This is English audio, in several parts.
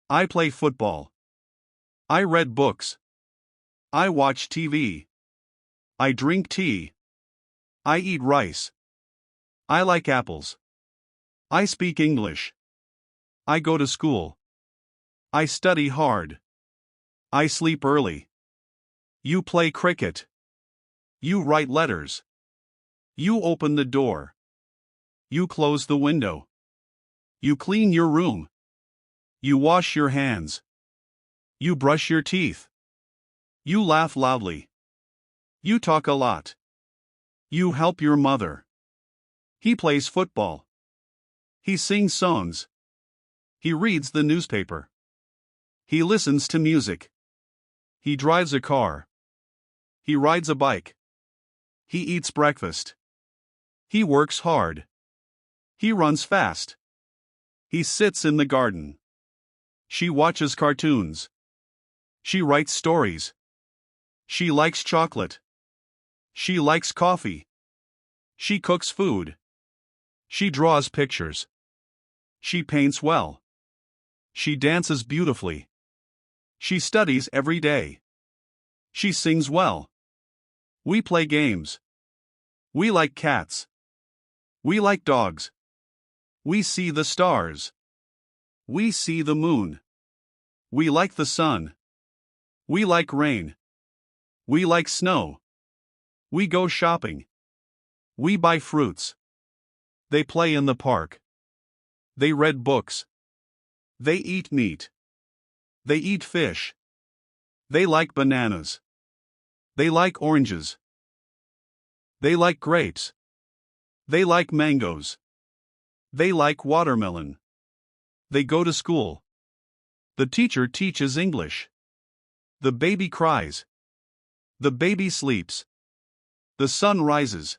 I play football. I read books. I watch TV. I drink tea. I eat rice. I like apples. I speak English. I go to school. I study hard. I sleep early. You play cricket. You write letters. You open the door. You close the window. You clean your room. You wash your hands. You brush your teeth. You laugh loudly. You talk a lot. You help your mother. He plays football. He sings songs. He reads the newspaper. He listens to music. He drives a car. He rides a bike. He eats breakfast. He works hard. He runs fast. He sits in the garden. She watches cartoons. She writes stories. She likes chocolate. She likes coffee. She cooks food. She draws pictures. She paints well. She dances beautifully. She studies every day. She sings well. We play games. We like cats. We like dogs. We see the stars. We see the moon. We like the sun. We like rain. We like snow. We go shopping. We buy fruits. They play in the park. They read books. They eat meat. They eat fish. They like bananas. They like oranges. They like grapes. They like mangoes. They like watermelon. They go to school. The teacher teaches English. The baby cries. The baby sleeps. The sun rises.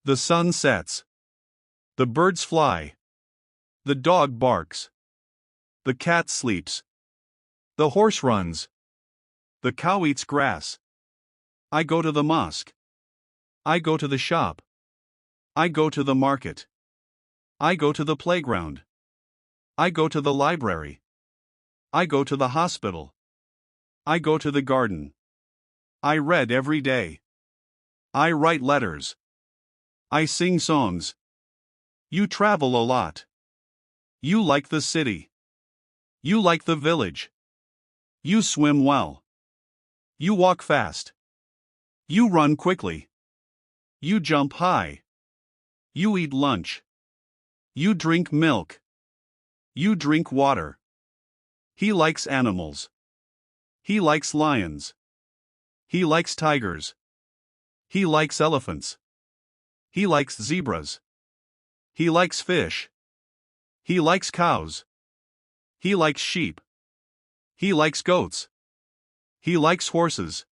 The sun sets. The birds fly. The dog barks. The cat sleeps. The horse runs. The cow eats grass. I go to the mosque. I go to the shop. I go to the market. I go to the playground. I go to the library. I go to the hospital. I go to the garden. I read every day. I write letters. I sing songs. You travel a lot. You like the city. You like the village. You swim well. You walk fast. You run quickly. You jump high. You eat lunch. You drink milk. You drink water. He likes animals. He likes lions. He likes tigers. He likes elephants. He likes zebras. He likes fish. He likes cows. He likes sheep. He likes goats. He likes horses.